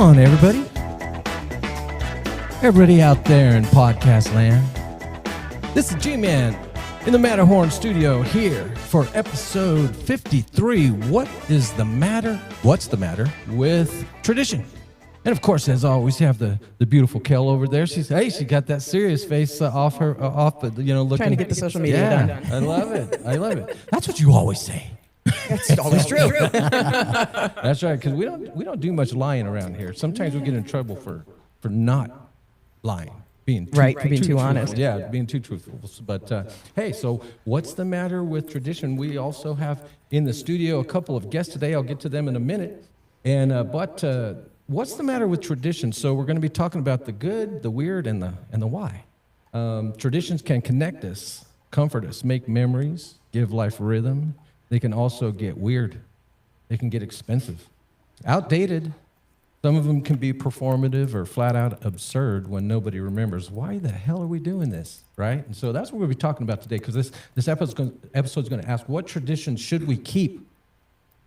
on, everybody? Everybody out there in podcast land. This is G-Man in the Matterhorn studio here for episode 53. What is the matter? What's the matter with tradition? And of course, as always, you have the beautiful Kel over there. She got that serious face off, looking. Trying to get the social media done. I love it. That's what you always say. That's always true. That's right, because we don't do much lying around here. Sometimes we get in trouble for not lying, being too honest. Yeah, being too truthful. But hey, so what's the matter with tradition? We also have in the studio a couple of guests today. I'll get to them in a minute. And what's the matter with tradition? So we're going to be talking about the good, the weird, and the why. Traditions can connect us, comfort us, make memories, give life rhythm. They can also get weird. They can get expensive, outdated. Some of them can be performative or flat out absurd when nobody remembers. Why the hell are we doing this, right? And so that's what we'll be talking about today, because this episode is going to ask, what traditions should we keep?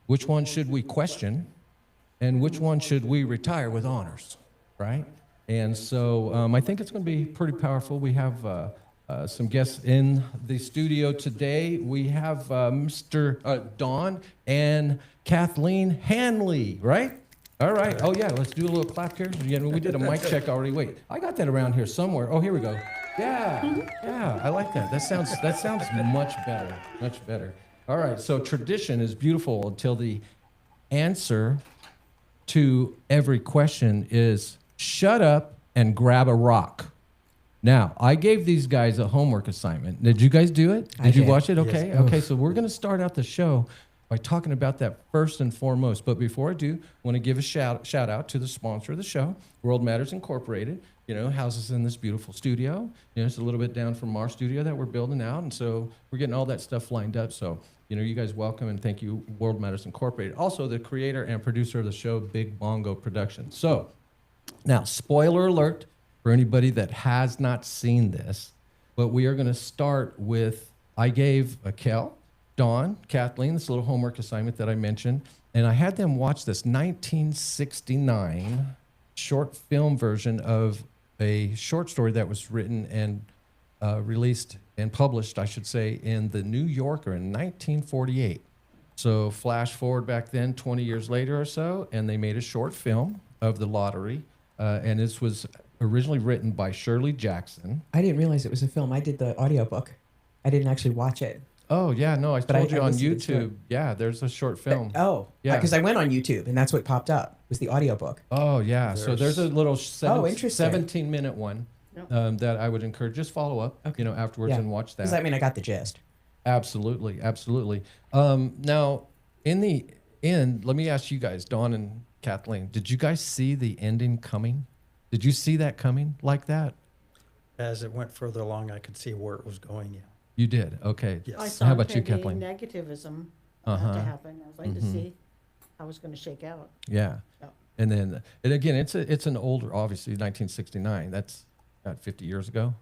Which one should we question? And which one should we retire with honors, right? And so I think it's going to be pretty powerful. We have some guests in the studio today. We have Mr. Don and Kathleen Hanley, right? All right. Oh, yeah, let's do a little clap here. Yeah, we did a mic check already. Wait, I got that around here somewhere. Oh, here we go. Yeah, I like that. That sounds much better. All right, so tradition is beautiful until the answer to every question is shut up and grab a rock. Now, I gave these guys a homework assignment. Did you guys do it? Did you watch it? Okay. Yes. Okay, so we're going to start out the show by talking about that first and foremost. But before I do, I want to give a shout out to the sponsor of the show, World Matters Incorporated. Houses in this beautiful studio. It's a little bit down from our studio that we're building out, and so we're getting all that stuff lined up. So, you guys welcome, and thank you, World Matters Incorporated. Also, the creator and producer of the show, Big Bongo Productions. So, now, spoiler alert for anybody that has not seen this, but we are going to start with, I gave Kel, Dawn, Kathleen, this little homework assignment that I mentioned, and I had them watch this 1969 short film version of a short story that was written and released and published, I should say, in the New Yorker in 1948. So flash forward back then, 20 years later or so, and they made a short film of the lottery, and this was originally written by Shirley Jackson. I didn't realize it was a film. I did the audiobook. I didn't actually watch it. Oh, yeah, no, I told you on YouTube. Yeah, there's a short film. Yeah. Because I went on YouTube, and that's what popped up, was the audiobook. Oh, yeah. So there's a little 17-minute one that I would encourage. Just follow up, afterwards and watch that. Does that mean I got the gist? Absolutely. Now, in the end, let me ask you guys, Dawn and Kathleen, did you guys see the ending coming? Did you see that coming like that? As it went further along, I could see where it was going, yeah. You did? Okay. Yes. I saw How about you, Kathleen? negativism about to happen. I was like to see how it's going to shake out. Yeah. Yeah. And again, it's an older, obviously, 1969. That's about 50 years ago.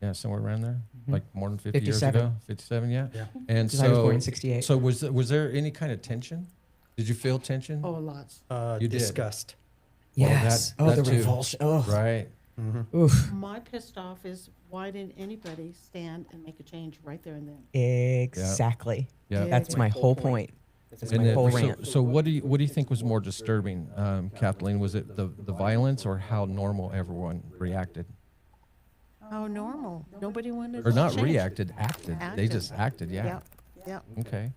Yeah, somewhere around there. Like more than 50 years ago. 57, yeah. And Because I was born in 68. So was there any kind of tension? Did you feel tension? Oh, lots. You did. Disgust. Yes. Well, that the too. revulsion. Oh. Right. Mm-hmm. Oof. My pissed off is why didn't anybody stand and make a change right there and then? Exactly. Yeah. That's my whole point. That's my whole rant. So what do you think was more disturbing, Kathleen? Was it the violence or how normal everyone reacted? Oh, normal. Nobody wanted Or to not change. reacted, acted. They just acted, yeah. Yeah. Okay.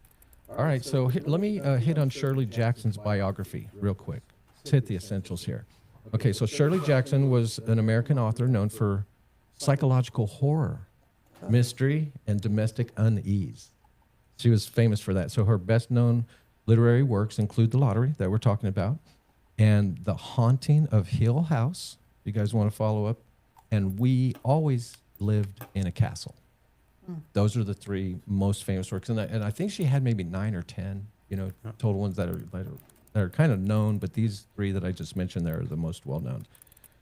All right, so let me hit on Shirley Jackson's biography real quick. Let's hit the essentials here. Okay, so Shirley Jackson was an American author known for psychological horror, mystery, and domestic unease. She was famous for that. So her best-known literary works include The Lottery that we're talking about, and The Haunting of Hill House. You guys want to follow up? And We Always Lived in a Castle. Those are the three most famous works. And I think she had maybe 9 or 10, total ones that are kind of known, but these three that I just mentioned there are the most well-known.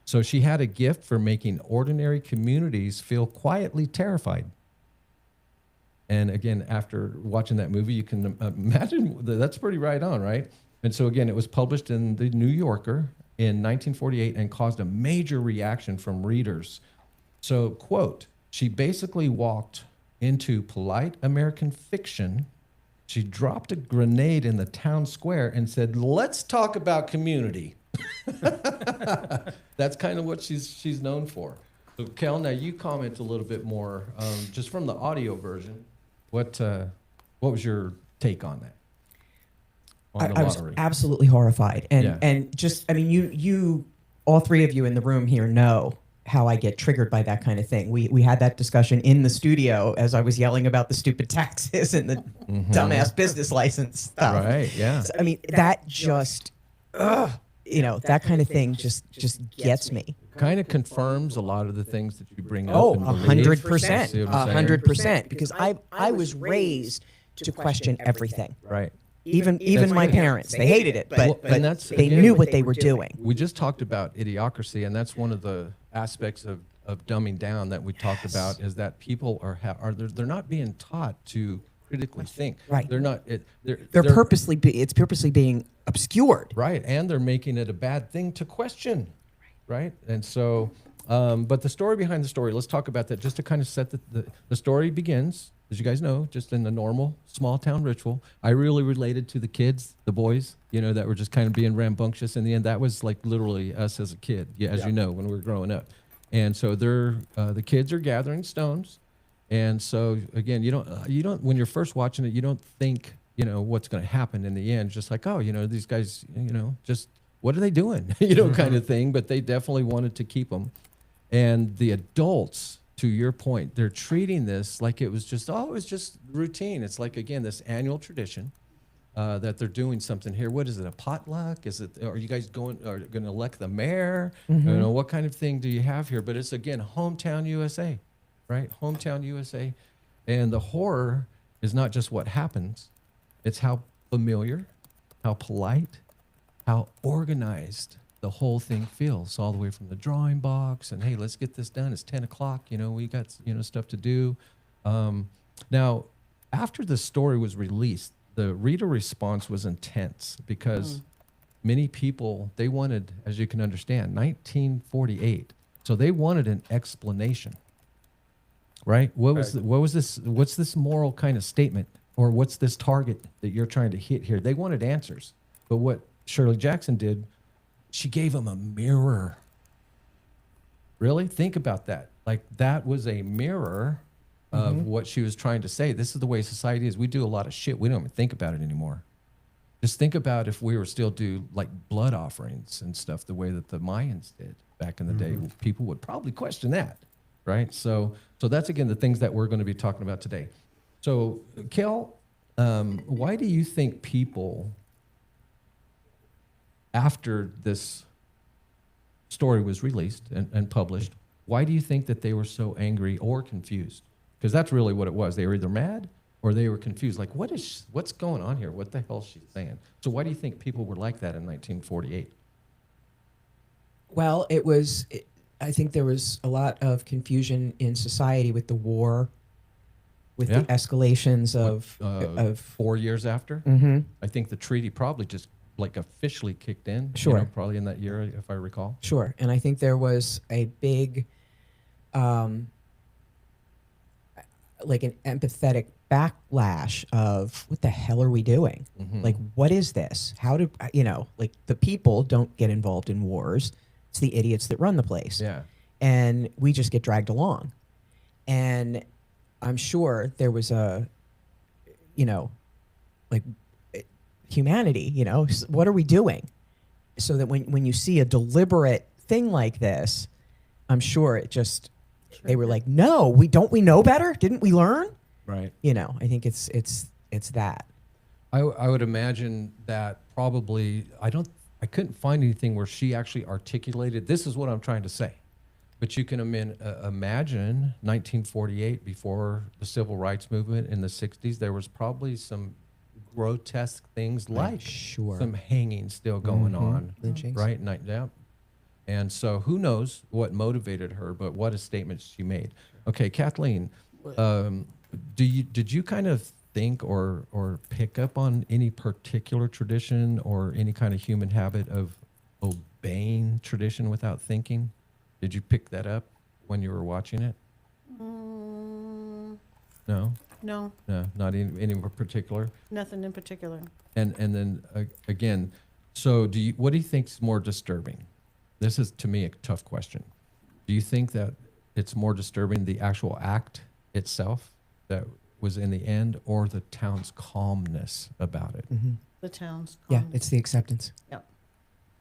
So she had a gift for making ordinary communities feel quietly terrified. And again, after watching that movie, you can imagine that's pretty right on, right? And so again, it was published in the New Yorker in 1948 and caused a major reaction from readers. So, quote, she basically walked into polite American fiction. She dropped a grenade in the town square and said, "Let's talk about community." That's kind of what she's known for. So, Kel, now you comment a little bit more, just from the audio version. What was your take on that? On the I was lottery? absolutely horrified, and Yeah. and just I mean, you all three of you in the room here know how I get triggered by that kind of thing. We had that discussion in the studio as I was yelling about the stupid taxes and the dumbass business license stuff. Mm-hmm. Right, yeah. So, I mean, that just, that kind of thing just gets me. Kind of confirms a lot of the things that you bring up. Oh, and believe. 100%, See what I'm saying? 100%, because I was raised to question everything. Right. Even my parents, they hated it, Well, but and that's, they again, knew what they were doing. We just talked about idiocracy, and that's one of the aspects of dumbing down that we talked about, is that people they're not being taught to critically think. Right. They're not. They're it's purposely being obscured. Right, and they're making it a bad thing to question. Right, and so, but the story behind the story. Let's talk about that just to kind of set the story begins. As you guys know, just in the normal small town ritual. I really related to the kids, the boys, that were just kind of being rambunctious in the end. That was like literally us as a kid, as you know, when we were growing up. And so the kids are gathering stones. And so again, you don't, when you're first watching it, you don't think, what's going to happen in the end. Just like, oh, these guys, just what are they doing? Kind of thing. But they definitely wanted to keep them. And the adults, to your point, they're treating this like it was just routine. It's like, again, this annual tradition that they're doing something here. What is it, a potluck? Are you guys going to elect the mayor? What kind of thing do you have here? But it's, again, hometown USA, right? Hometown USA. And the horror is not just what happens. It's how familiar, how polite, how organized the whole thing feels, all the way from the drawing box and, hey, let's get this done. It's 10 o'clock. We got, stuff to do. Now, after the story was released, the reader response was intense because many people, they wanted, as you can understand, 1948. So they wanted an explanation, right? What's this moral kind of statement, or what's this target that you're trying to hit here? They wanted answers. But what Shirley Jackson did, she gave him a mirror. Really? Think about that. Like, that was a mirror of what she was trying to say. This is the way society is. We do a lot of shit. We don't even think about it anymore. Just think about if we were still do like blood offerings and stuff the way that the Mayans did back in the day. People would probably question that, right? So that's, again, the things that we're going to be talking about today. So, Kel, why do you think people, after this story was released and published, why do you think that they were so angry or confused? Because that's really what it was. They were either mad or they were confused. Like, what's going on here? What the hell is she saying? So why do you think people were like that in 1948? Well, I think there was a lot of confusion in society with the war, with the escalations of 4 years after? Mhm. I think the treaty probably just like officially kicked in. Sure. Probably in that year, if I recall. Sure. And I think there was a big, like an empathetic backlash of what the hell are we doing? Like, what is this? How do, like, the people don't get involved in wars. It's the idiots that run the place. Yeah. And we just get dragged along. And I'm sure there was a, like, humanity, what are we doing? So that when you see a deliberate thing like this, I'm sure it just, they were like, no, we know better? Didn't we learn? Right. I think it's that. I would imagine that probably, I couldn't find anything where she actually articulated, this is what I'm trying to say. But you can imagine 1948, before the civil rights movement in the 60s, there was probably some grotesque things like sure. some hanging still going on. Lynchings. Right? Yeah. And so who knows what motivated her, but what a statement she made. Okay, Kathleen, did you kind of think or pick up on any particular tradition or any kind of human habit of obeying tradition without thinking? Did you pick that up when you were watching it? No, No, no, not any particular. nothing in particular. And then again, so what do you think's more disturbing? This is to me a tough question. Do you think that it's more disturbing the actual act itself that was in the end, or the town's calmness about it? The town's Yeah, calm. it's the acceptance, Yep.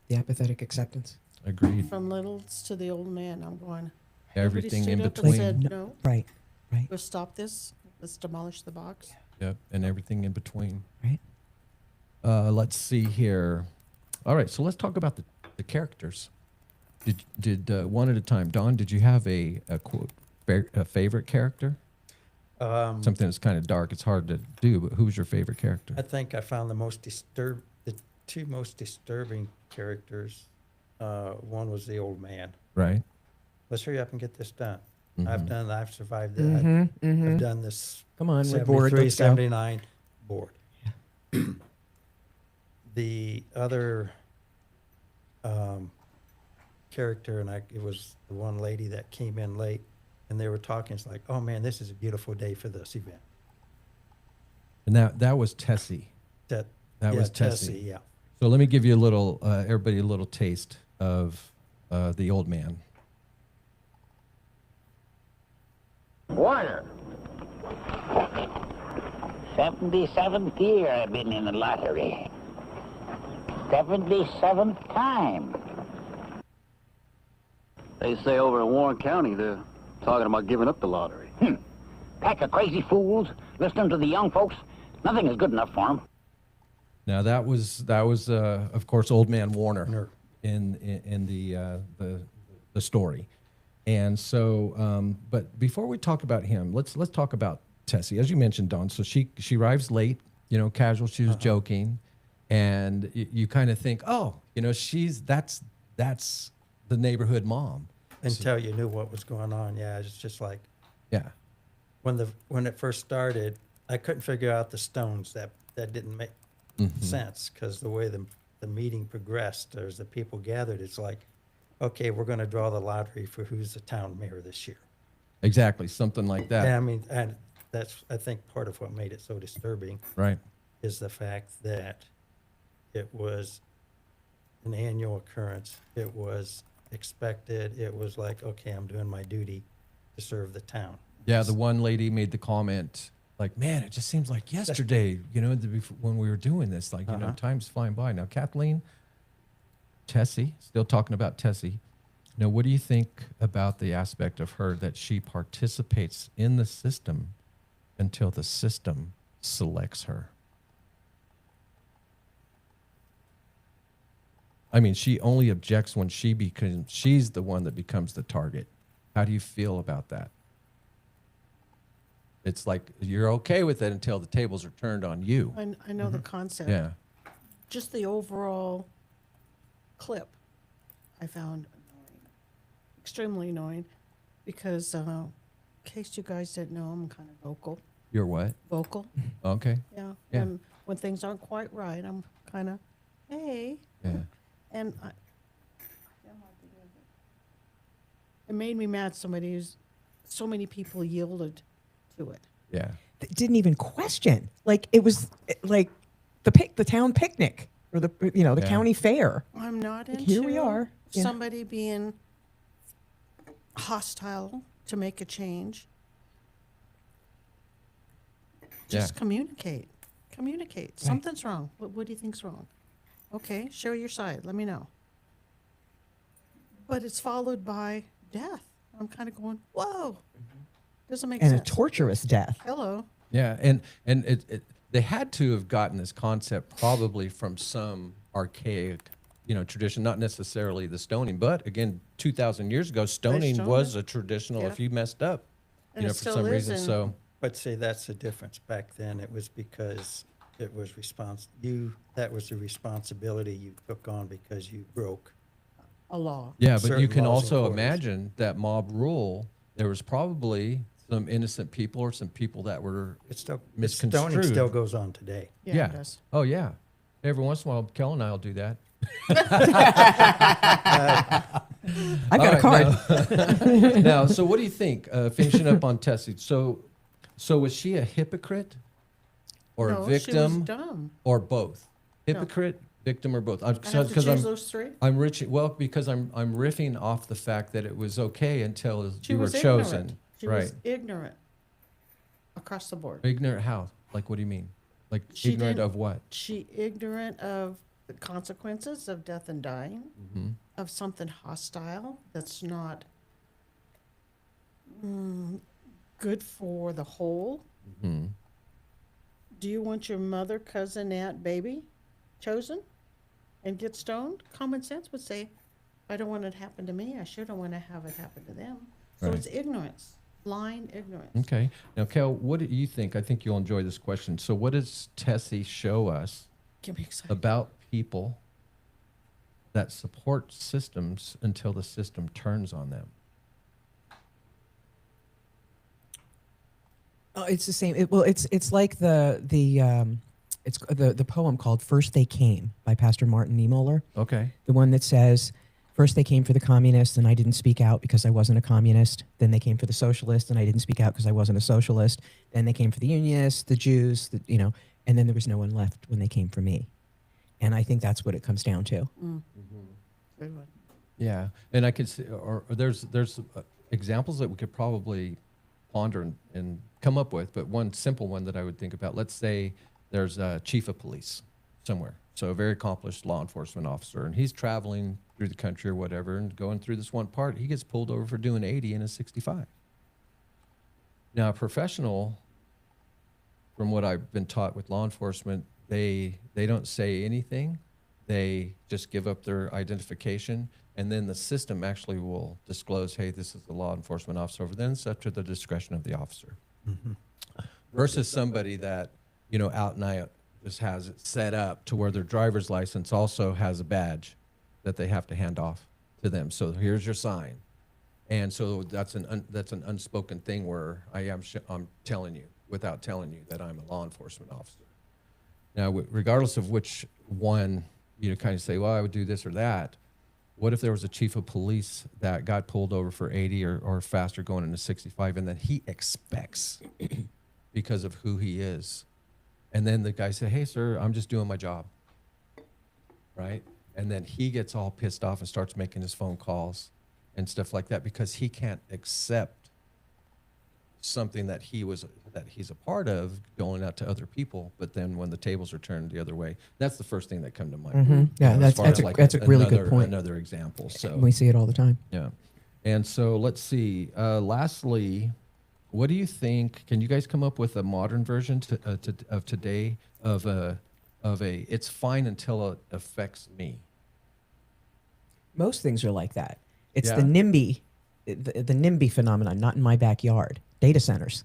the apathetic acceptance. Agreed. From littles to the old man, I'm going. Everything in Nobody stood up between. and said, no, Right, right, we'll stop this. Let's demolish the box. Yep, and everything in between. right. Let's see here. All right, so let's talk about the characters. Did one at a time. Don, did you have a quote a favorite character? Something that's kind of dark. It's hard to do, but who was your favorite character? I think I found the two most disturbing characters. One was the old man. Right. Let's hurry up and get this done. Mm-hmm. I've survived it. I've done this Come on, we're bored. 73, Let's go. 79, bored. The other character, and it was the one lady that came in late, and they were talking. It's like, oh man, this is a beautiful day for this event. And that was Tessie. That Was Tessie. Yeah. So let me give you a little, everybody a little taste of the old man. Warner. 77th year I've been in the lottery. 77th time. They say over in Warren County they're talking about giving up the lottery. Pack of crazy fools, listening to the young folks. Nothing is good enough for them. Now that was of course Old Man Warner Warner. in the story, and so but before we talk about him, let's talk about Tessie. As you mentioned, Don. So she arrives late, casual. She was joking, and you kind of think, oh, that's the neighborhood mom. Until you knew what was going on. Yeah, it's just like Yeah, when it first started, I couldn't figure out the stones. That didn't make sense, because the way the meeting progressed, as the people gathered, it's like, okay, we're going to draw the lottery for who's the town mayor this year. exactly, something like that. And I mean, and that's, I think, part of what made it so disturbing Right. is the fact that it was an annual occurrence. It was expected. It was like, okay, I'm doing my duty to serve the town. Yeah, the one lady made the comment, like, man, it just seems like yesterday, when we were doing this, like, time's flying by. Now, Kathleen, Tessie, still talking about Tessie. Now, what do you think about the aspect of her that she participates in the system until the system selects her? I mean, she only objects when she's the one that becomes the target. How do you feel about that? It's like you're okay with it until the tables are turned on you. I know the concept. Yeah. Just the overall clip I found annoying, extremely annoying, because in case you guys didn't know, I'm kind of vocal. You're what? Vocal, Okay. yeah. Yeah. When things aren't quite right, I'm kind of, hey. Yeah. And it made me mad. So many people yielded to it. Yeah. Didn't even question. Like it was like the town picnic or the Yeah. county fair. I'm not into Here we are. Yeah. somebody being hostile to make a change. Just Yeah. communicate. Communicate. Something's wrong. What do you think's wrong? Okay, show your side. Let me know. But it's followed by death. I'm kind of going, whoa. Doesn't make And a sense. torturous death. Hello. Yeah. And they had to have gotten this concept probably from some archaic, tradition, not necessarily the stoning, but again, 2,000 years ago, stoning stoned was it. a traditional if Yeah. you messed up, And it for still some is reason. in- So, But see, that's the difference. Back then, it was because it was that was the responsibility you took on because you broke. A law. yeah, but you certain can laws and also quarters. imagine that mob rule, there was probably some innocent people or some people that were Stoning Misconstrued. still goes on today. Yeah, it does. Oh, yeah. Every once in a while, Kel and I will do that. I've got a card. Now, so what do you think? Finishing up on Tessie. So was she a hypocrite, or No, a she was victim, dumb. or both? Hypocrite, victim, or both? I have to choose those three? I'm rich. Well, because I'm riffing off the fact that it was okay until She you were was chosen. ignorant. She Right. was ignorant across the board. Ignorant how? Like, what do you mean? Like, She ignorant didn't- of what? She ignorant of the consequences of death and dying, of something hostile that's not good for the whole. Mm-hmm. Do you want your mother, cousin, aunt, baby chosen and get stoned? Common sense would say, I don't want it to happen to me. I sure don't want to have it happen to them. So Right. it's ignorance, blind ignorance. Okay. Now, Kel, what do you think? I think you'll enjoy this question. So, what does Tessie show us Get me excited. about people that support systems until the system turns on them? Oh, it's the same. It's like it's the poem called "First They Came" by Pastor Martin Niemöller. Okay. The one that says, first they came for the communists and I didn't speak out because I wasn't a communist. Then they came for the socialists and I didn't speak out because I wasn't a socialist. Then they came for the unionists, the Jews, and then there was no one left when they came for me. And I think that's what it comes down to. Good one. Yeah, and I could see, or there's examples that we could probably ponder and come up with, but one simple one that I would think about. Let's say there's a chief of police somewhere, so a very accomplished law enforcement officer, and he's traveling through the country or whatever, and going through this one part, he gets pulled over for doing 80 in a 65. Now, a professional, from what I've been taught with law enforcement, they don't say anything. They just give up their identification, and then the system actually will disclose, hey, this is the law enforcement officer over there, and it's up to the discretion of the officer. Versus somebody that, out and out just has it set up to where their driver's license also has a badge that they have to hand off to them. So here's your sign. And so that's an unspoken thing where I'm telling you, without telling you, that I'm a law enforcement officer. Now, regardless of which one, kind of say, well, I would do this or that. What if there was a chief of police that got pulled over for 80 or faster going into 65, and then he expects because of who he is. And then the guy said, hey, sir, I'm just doing my job, right? And then he gets all pissed off and starts making his phone calls and stuff like that because he can't accept something that he's a part of going out to other people. But then when the tables are turned the other way, that's the first thing that come to mind. Yeah, as far as that's a really good another- point. Another example. So We see it all the time. yeah. And so let's see. Lastly, what do you think? Can you guys come up with a modern version of today of a it's fine until it affects me? Most things are like that. It's Yeah. the NIMBY, the NIMBY phenomenon, not in my backyard. Data centers.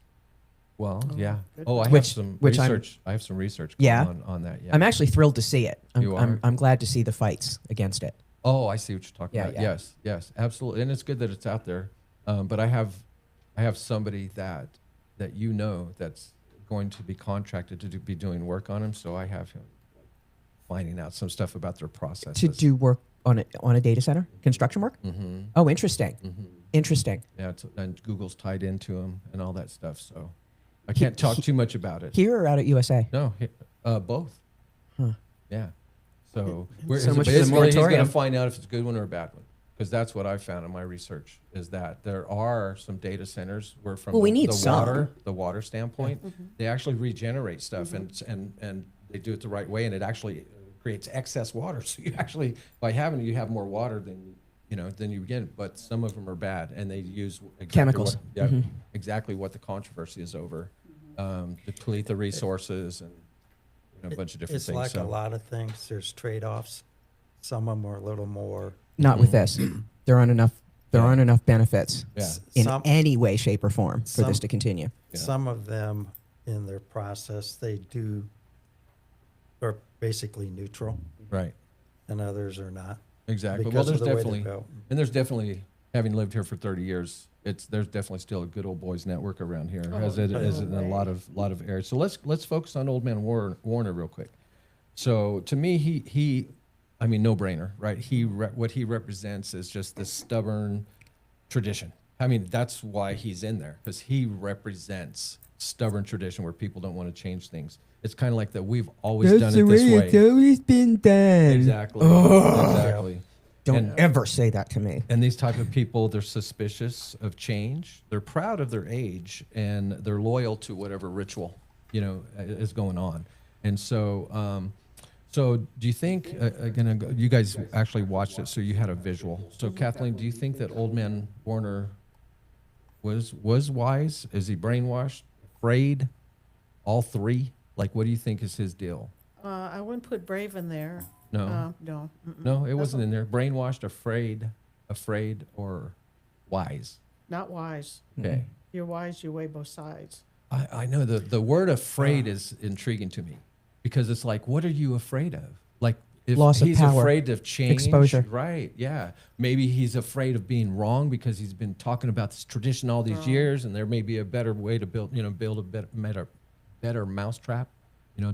Well, yeah. good Oh, I have Which- some which I'm- research. I have some research going Yeah. on that. Yeah. I'm actually thrilled to see it. You are? I'm glad to see the fights against it. Oh, I see what you're talking Yeah, about. yeah. Yes, absolutely, and it's good that it's out there. But I have somebody that that's going to be contracted to be doing work on them. So I have him finding out some stuff about their processes. To do work on a data center, construction work. Mm-hmm. Oh, interesting. Interesting. Yeah, and Google's tied into them and all that stuff. So I can't talk too much about it. Here or out at USA? No, both. Huh. Yeah. So So much for the basically he's going moratorium. to find out if it's a good one or a bad one. Because that's what I found in my research is that there are some data centers where from Well, we need some. the water standpoint, they actually regenerate stuff and they do it the right way, and it actually creates excess water. So you actually, by having it, you have more water than you get. But some of them are bad, and they use exactly Chemicals. exactly what the controversy is over, deplete the resources and a bunch of different It's things. like so. a lot of things. There's trade-offs. Some of them are a little more. Not with this. There aren't enough. There aren't enough benefits Yeah. in Some- any way, shape, or form for this some- to continue. Yeah. Some of them in their process, are basically neutral, Right. and others are not. Exactly. Well, Because there's of the way they're definitely, built. and there's definitely, having lived here for 30 years, there's definitely still a good old boys network around here, as it is in a lot of areas. So let's focus on Old Man Warner real quick. So to me, he I mean, no brainer, right? What he represents is just this stubborn tradition. I mean, that's why he's in there, because he represents stubborn tradition where people don't want to change things. It's kind of like that we've always done it this way. always been done. Exactly. Exactly. Don't And- ever say that to me. And these type of people, they're suspicious of change. They're proud of their age, and they're loyal to whatever ritual, is going on. And so, so do you think, you guys actually watched it, so you had a visual. So Kathleen, do you think that Old Man Warner was wise? Is he brainwashed, afraid, all three? Like, what do you think is his deal? I wouldn't put brave in there. No. No. No, it wasn't in there. Brainwashed, afraid, or wise. Not wise. Okay. You're wise, you weigh both sides. I know the word afraid is intriguing to me, because it's like, what are you afraid of? Like, if Loss of he's power, afraid of change, exposure. right? Yeah, maybe he's afraid of being wrong because he's been talking about this tradition all these years, and there may be a better way to build a better mousetrap,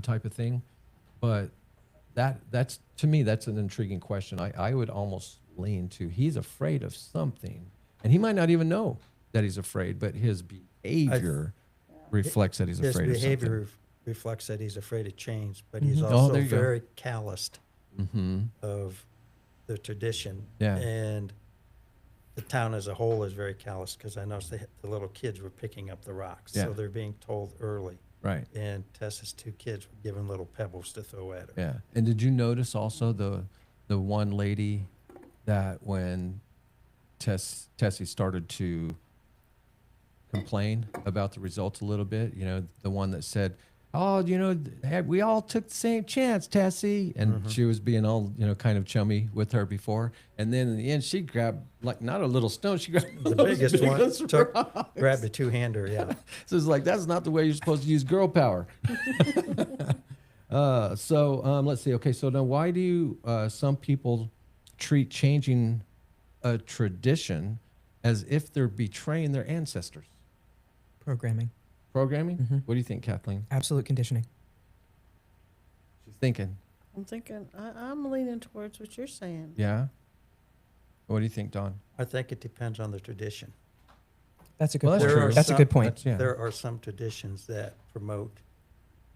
type of thing. But that's to me, that's an intriguing question. I would almost lean to he's afraid of something, and he might not even know that he's afraid, but his behavior reflects that he's His afraid of something. behavior reflects that he's afraid of change, but he's Oh, also there you go. very calloused Mm-hmm. of the tradition. Yeah. And the town as a whole is very calloused, because I noticed the little kids were picking up the rocks. Yeah. So they're being told early. Right. And Tessa's two kids were given little pebbles to throw at her. Yeah. And did you notice also the one lady that when Tessie started to complain about the results a little bit, the one that said, "Oh, we all took the same chance, Tessie," and she was being all, kind of chummy with her before, and then in the end, she grabbed like not a little stone, she grabbed The biggest one grabbed a two-hander, yeah. So it's like, that's not the way you're supposed to use girl power. Let's see. Okay, so now why do some people treat changing a tradition as if they're betraying their ancestors? Programming. Programming? What do you think, Kathleen? Absolute conditioning. She's thinking. I'm thinking, I'm leaning towards what you're saying. Yeah? What do you think, Don? I think it depends on the tradition. That's a good Well, that's point. true. That's a good point. That's- yeah. There are some traditions that promote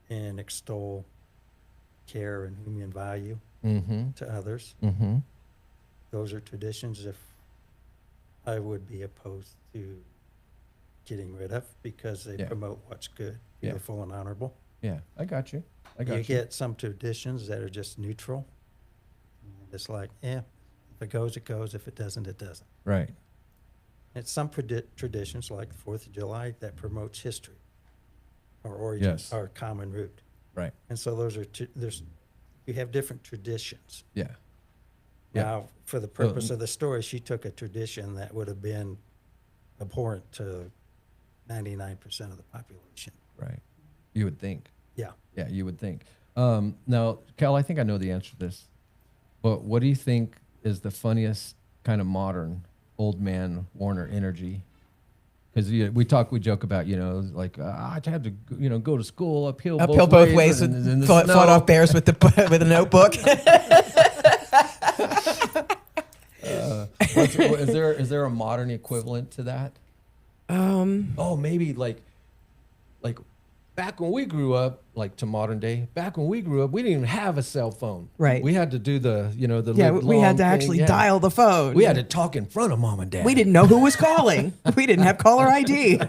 and extol care and human value Mm-hmm. to others. Mm-hmm. Those are traditions if I would be opposed to getting rid of, because they Yeah. promote what's good, Yeah. beautiful, and honorable. Yeah, I got you. You get some traditions that are just neutral. And it's like, if it goes, it goes. If it doesn't, it doesn't. Right. And some traditions, like the 4th of July, that promotes history, our origin, Yes. our common root. Right. And so those are you have different traditions. Yeah. Yeah. Now, for the purpose of the story, she took a tradition that would have been abhorrent to 99% of the population. Right. You would think. Yeah. Yeah, you would think. Now, Cal, I think I know the answer to this, but what do you think is the funniest kind of modern Old Man Warner energy? Because we joke about, like I had to, go to school uphill Both ways in the fought snow. off bears with with a notebook. Is there a modern equivalent to that? Oh, maybe like back when we grew up, like to modern day. Back when we grew up, we didn't even have a cell phone. Right. We had to do the Yeah, we had to long actually thing, yeah. dial the phone. We had to talk in front of mom and dad. We didn't know who was calling. We didn't have caller ID.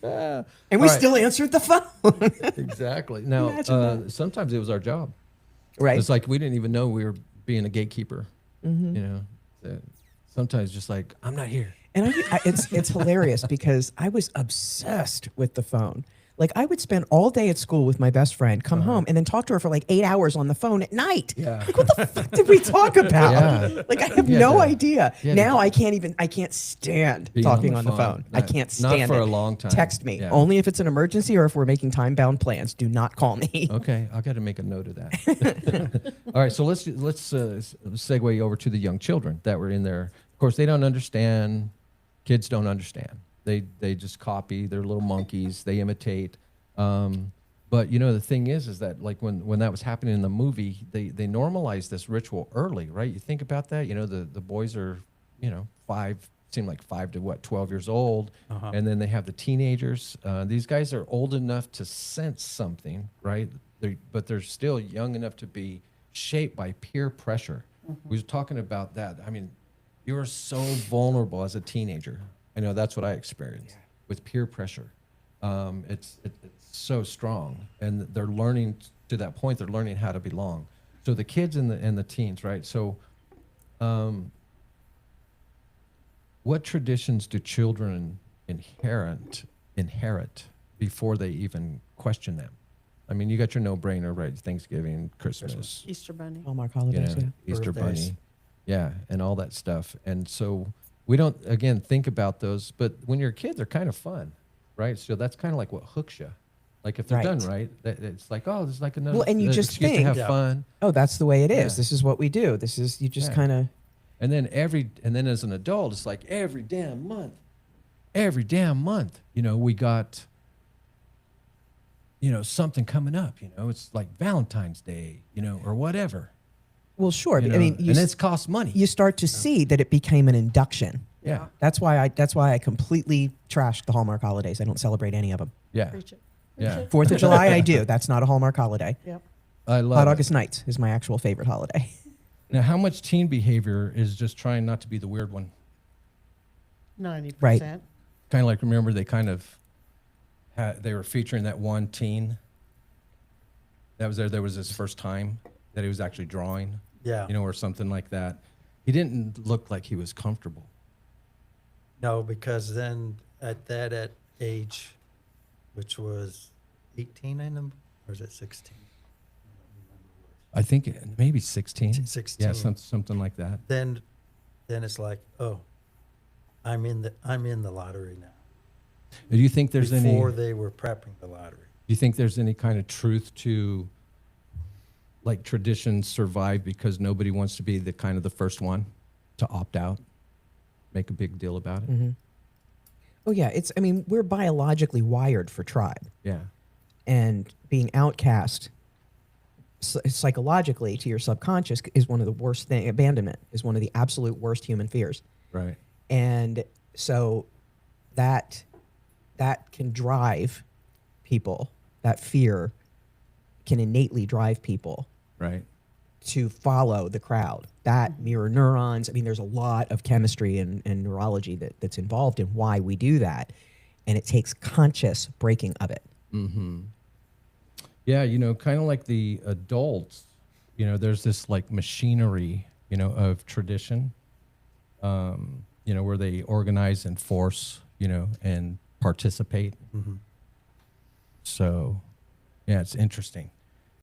And we right. still answered the phone. Exactly. Now, Imagine sometimes it was our job. Right. It's like we didn't even know we were being a gatekeeper. Sometimes just like, I'm not here. And it's hilarious because I was obsessed with the phone. Like I would spend all day at school with my best friend, come home, and then talk to her for like 8 hours on the phone at night. Yeah. Like what the fuck did we talk about? Yeah. Like I have Yeah, no the- idea. yeah, Now the- I can't stand Being talking on the phone. I Not- can't not stand for it. a long time. Text me. Yeah. Only if it's an emergency or if we're making time-bound plans. Do not call me. Okay, I've got to make a note of that. All right, so let's segue over to the young children that were in there. Of course, they don't understand. Kids don't understand. They just copy. They're little monkeys. They imitate. But But you know, the thing is that like when that was happening in the movie, they normalized this ritual early, right? You think about that. You know, the boys are, you know, 5 to what, 12 years old, and then they have the teenagers. These guys are old enough to sense something, right? But they're still young enough to be shaped by peer pressure. We were talking about that. I mean, you're so vulnerable as a teenager. I know that's what I experienced with peer pressure. It's so strong, and they're learning to that point. They're learning how to belong. So the kids and the teens, right? So, what traditions do children inherit before they even question them? I mean, you got your no-brainer, right? Thanksgiving, Christmas, Easter Bunny. Hallmark you holidays, know, yeah. Easter Birthdays. Bunny, yeah, and all that stuff. And so we don't, again, think about those. But when you're a kid, they're kind of fun, right? So that's kind of like what hooks you. Like if they're Right. done right, it's like, oh, this is like another Well, and you just excuse to think- have Yeah. fun. Oh, that's the way it is. Yeah. This is what we do. This is, you just Yeah. kind of, And then as an adult, it's like every damn month, you know, we got, you know, something coming up, you know, it's like Valentine's Day, you know, or whatever. well, sure. You but know? I mean, and it's cost money. you start to see that it became an induction. yeah. That's why I completely trashed the Hallmark holidays. I don't celebrate any of them. Yeah. Preach it. Yeah. 4th of July, I do. That's not a Hallmark holiday. Yep. I love Hot it. August Nights is my actual favorite holiday. Now, how much teen behavior is just trying not to be the weird one? 90%. Right. Kind of like, remember, they kind of they were featuring that one teen that was there. There was his first time that he was actually drawing, Yeah. you know, or something like that. He didn't look like he was comfortable. No, because then at age, which was 18, or is it 16? I think maybe 16. 16. Yeah, something like that. Then it's like, oh, I'm in the lottery now. Do you think there's Before any? they were prepping the lottery. Do you think there's any kind of truth to, like, traditions survive because nobody wants to be the kind of the first one to opt out, make a big deal about it? Oh yeah, I mean, we're biologically wired for tribe, Yeah, and being outcast psychologically to your subconscious is one of the worst thing. Abandonment is one of the absolute worst human fears. right. And so that can drive people, that fear can innately drive people Right. to follow the crowd. That mirror neurons. I mean, there's a lot of chemistry and neurology that's involved in why we do that. And it takes conscious breaking of it. Yeah, you know, kind of like the adults, you know, there's this like machinery, you know, of tradition, you know, where they organize and force, you know, and participate. So, yeah, it's interesting.